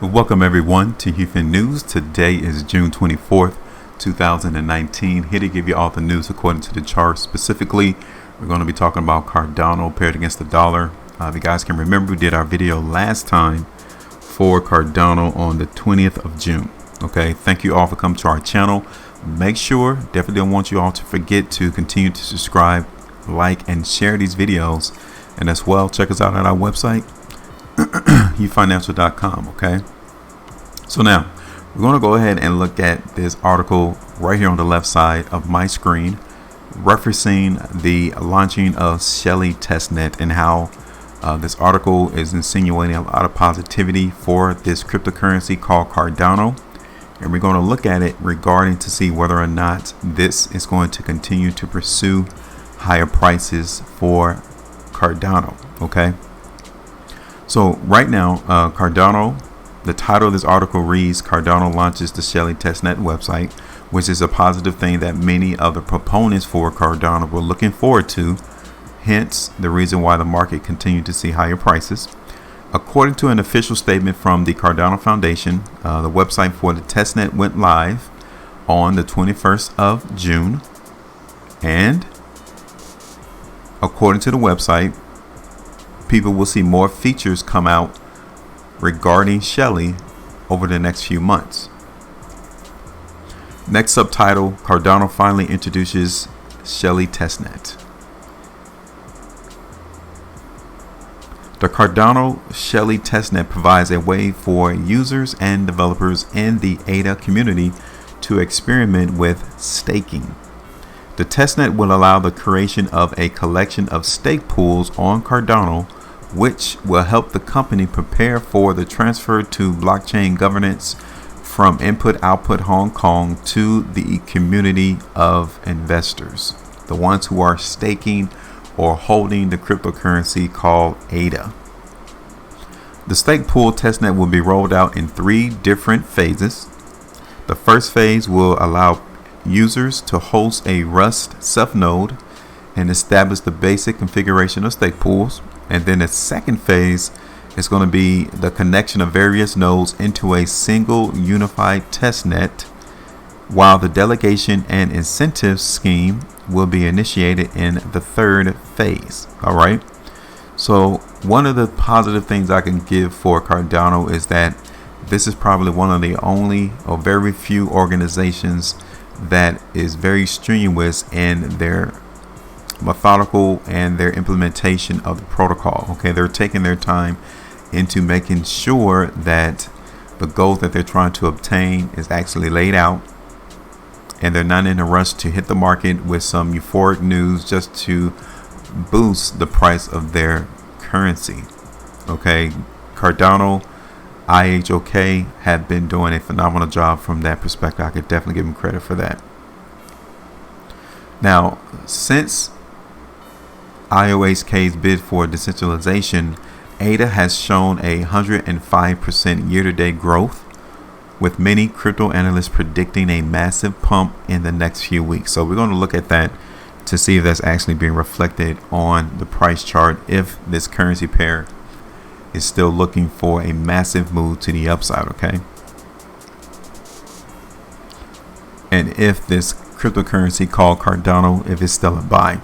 Welcome everyone to HueFin News. Today is June 24th, 2019. Here to give you all the news according to the chart. Specifically, we're going to be talking about Cardano paired against the dollar. If you guys can remember, we did our video last time for Cardano on the 20th of June. Okay, thank you all for coming to our channel. Make sure, definitely don't want you all to forget to continue to subscribe, like, and share these videos. And as well, check us out at our website, HueFinancial.com. Okay, so now we're going to go ahead and look at this article right here on the left side of my screen, referencing the launching of Shelley Testnet and how this article is insinuating a lot of positivity for this cryptocurrency called Cardano. And we're going to look at it regarding to see whether or not this is going to continue to pursue higher prices for Cardano. Okay, so right now, Cardano, the title of this article reads, Cardano launches the Shelley Testnet website, which is a positive thing that many of the proponents for Cardano were looking forward to. Hence, the reason why the market continued to see higher prices. According to an official statement from the Cardano Foundation, the website for the testnet went live on the 21st of June. And according to the website, people will see more features come out regarding Shelly over the next few months. Next subtitle, Cardano finally introduces Shelley Testnet. The Cardano Shelley Testnet provides a way for users and developers in the ADA community to experiment with staking. The testnet will allow the creation of a collection of stake pools on Cardano, which will help the company prepare for the transfer to blockchain governance from Input-Output Hong Kong to the community of investors, the ones who are staking or holding the cryptocurrency called ADA. The stake pool testnet will be rolled out in 3 different phases. The first phase will allow users to host a Rust self-node and establish the basic configuration of stake pools. And then the second phase is going to be the connection of various nodes into a single unified testnet, while the delegation and incentives scheme will be initiated in the third phase. All right. So one of the positive things I can give for Cardano is that this is probably one of the only or very few organizations that is very strenuous in their methodical and their implementation of the protocol. Okay, they're taking their time into making sure that the goals that they're trying to obtain is actually laid out, and they're not in a rush to hit the market with some euphoric news just to boost the price of their currency. Okay, Cardano, IHOK have been doing a phenomenal job from that perspective. I could definitely give them credit for that. Now, since IOHK's bid for decentralization, ADA has shown a 105% year-to-date growth, with many crypto analysts predicting a massive pump in the next few weeks. So we're going to look at that to see if that's actually being reflected on the price chart, if this currency pair is still looking for a massive move to the upside. Okay, and if this cryptocurrency called Cardano, if it's still a buy.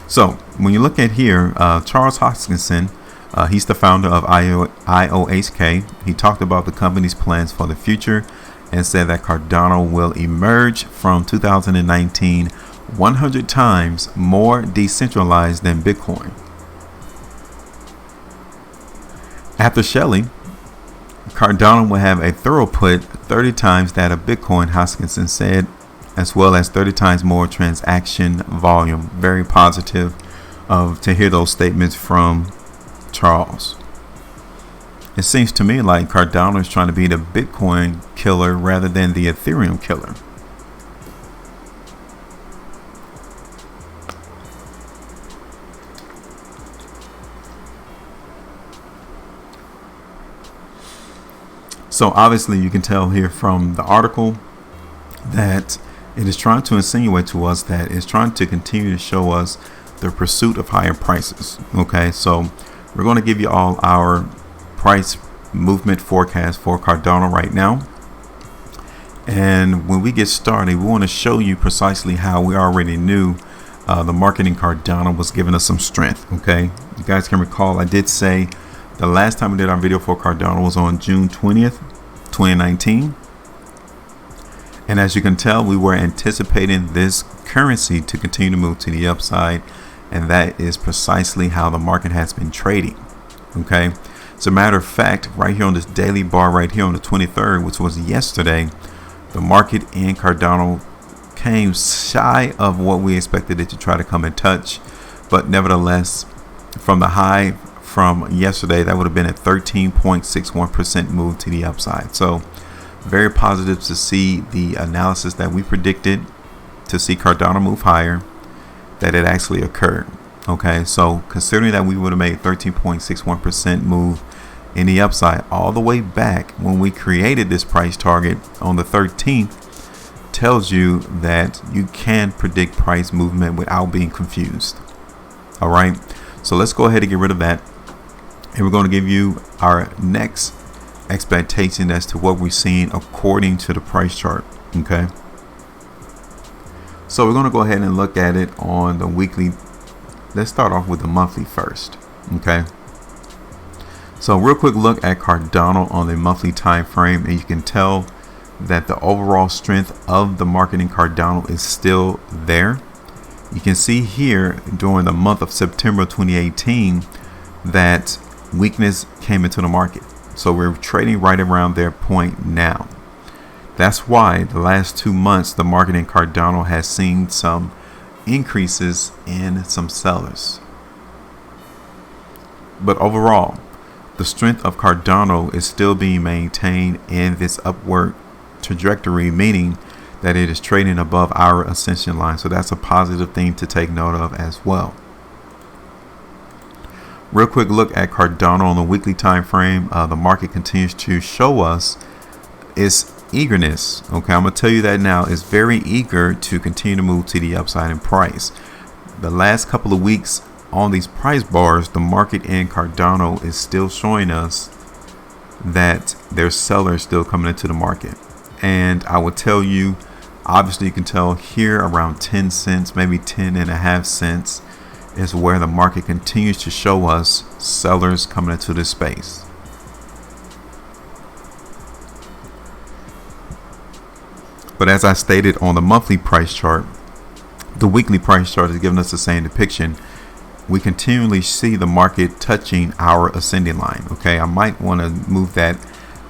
So when you look at here, Charles Hoskinson, he's the founder of IOHK. He talked about the company's plans for the future and said that Cardano will emerge from 2019 100 times more decentralized than Bitcoin. After Shelly, Cardano will have a throughput 30 times that of Bitcoin, Hoskinson said, as well as 30 times more transaction volume. Very positive to hear those statements from Charles. It seems to me like Cardano is trying to be the Bitcoin killer rather than the Ethereum killer. So obviously you can tell here from the article that it is trying to insinuate to us that it's trying to continue to show us the pursuit of higher prices. Okay, so we're going to give you all our price movement forecast for Cardano right now. And when we get started, we want to show you precisely how we already knew the market in Cardano was giving us some strength. Okay, you guys can recall I did say the last time we did our video for Cardano was on June 20th, 2019. And as you can tell, we were anticipating this currency to continue to move to the upside. And that is precisely how the market has been trading. Okay, as a matter of fact, right here on this daily bar right here on the 23rd, which was yesterday, the market in Cardano came shy of what we expected it to try to come and touch. But nevertheless, from the high from yesterday, that would have been a 13.61% move to the upside. So very positive to see the analysis that we predicted to see Cardano move higher, that it actually occurred. Okay, so considering that we would have made 13.61% move in the upside all the way back when we created this price target on the 13th, tells you that you can predict price movement without being confused. All right, so let's go ahead and get rid of that, and we're going to give you our next expectation as to what we're seeing according to the price chart. Okay, so we're going to go ahead and look at it on the weekly. Let's start off with the monthly first. Okay, so real quick look at Cardano on the monthly time frame, and you can tell that the overall strength of the market in Cardano is still there. You can see here during the month of September 2018 that weakness came into the market. So we're trading right around their point now. That's why the last 2 months the market in Cardano has seen some increases in some sellers. But overall, the strength of Cardano is still being maintained in this upward trajectory, meaning that it is trading above our ascension line. So that's a positive thing to take note of as well. Real quick look at Cardano on the weekly time frame. The market continues to show us its eagerness. Okay, I'm gonna tell you that now, is very eager to continue to move to the upside in price. The last couple of weeks on these price bars, the market in Cardano is still showing us that there's sellers still coming into the market. And I will tell you, obviously you can tell here around 10 cents, maybe 10.5 cents is where the market continues to show us sellers coming into this space. But as I stated on the monthly price chart, the weekly price chart is giving us the same depiction. We continually see the market touching our ascending line. Okay, I might want to move that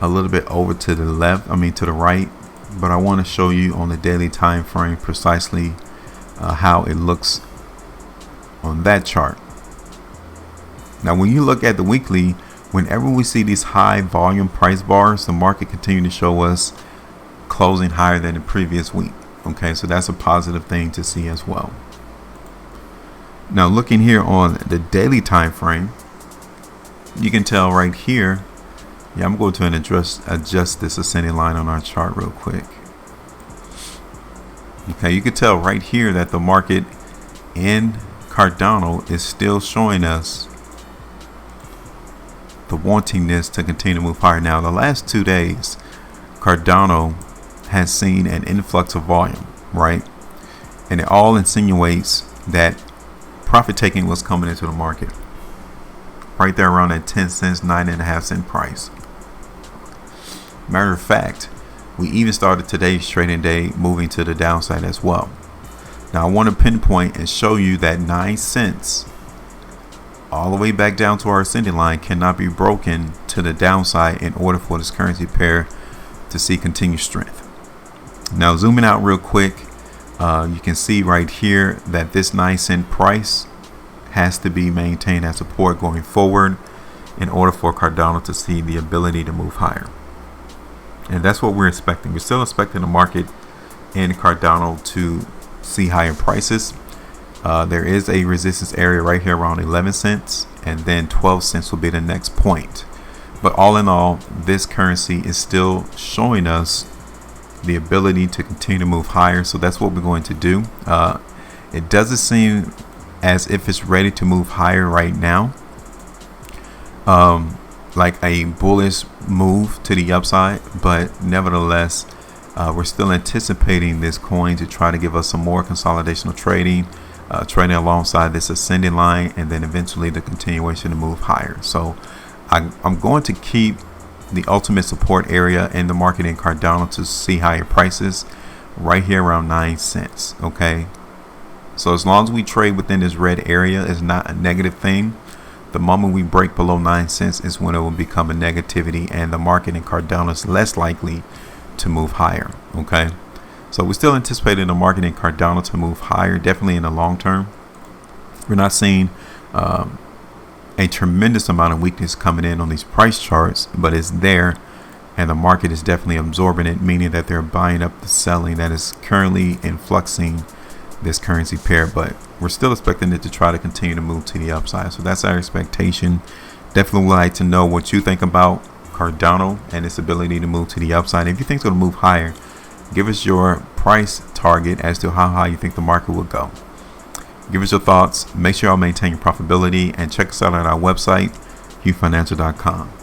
a little bit over to the left, to the right, but I want to show you on the daily time frame precisely how it looks on that chart. Now when you look at the weekly, whenever we see these high volume price bars, the market continues to show us closing higher than the previous week. Okay, so that's a positive thing to see as well. Now looking here on the daily time frame, you can tell right here, I'm going to adjust this ascending line on our chart real quick. Okay, you can tell right here that the market in Cardano is still showing us the wantingness to continue to move higher. Now the last 2 days, Cardano has seen an influx of volume, right? And it all insinuates that profit taking was coming into the market right there around that 10 cents, 9.5 cent price. Matter of fact, we even started today's trading day moving to the downside as well. Now I want to pinpoint and show you that 9 cents all the way back down to our ascending line cannot be broken to the downside in order for this currency pair to see continued strength. Now zooming out real quick, you can see right here that this 9 cent price has to be maintained as support going forward in order for Cardano to see the ability to move higher. And that's what we're expecting. We're still expecting the market in Cardano to see higher prices. There is a resistance area right here around 11 cents, and then 12 cents will be the next point. But all in all, this currency is still showing us the ability to continue to move higher. So that's what we're going to do. It doesn't seem as if it's ready to move higher right now. like a bullish move to the upside, but nevertheless, we're still anticipating this coin to try to give us some more consolidational trading, trading alongside this ascending line, and then eventually the continuation to move higher. So I'm going to keep the ultimate support area in the market in Cardano to see higher prices right here around 9 cents. Okay, so as long as we trade within this red area, is not a negative thing. The moment we break below 9 cents is when it will become a negativity, and the market in Cardano is less likely to move higher. Okay, so we're still anticipating the market in Cardano to move higher, definitely in the long term. We're not seeing a tremendous amount of weakness coming in on these price charts, but it's there, and the market is definitely absorbing it, meaning that they're buying up the selling that is currently influxing this currency pair. But we're still expecting it to try to continue to move to the upside. So that's our expectation. Definitely would like to know what you think about Cardano and its ability to move to the upside. If you think it's going to move higher, give us your price target as to how high you think the market will go. Give us your thoughts. Make sure y'all maintain your profitability, and check us out at our website, HueFinancial.com.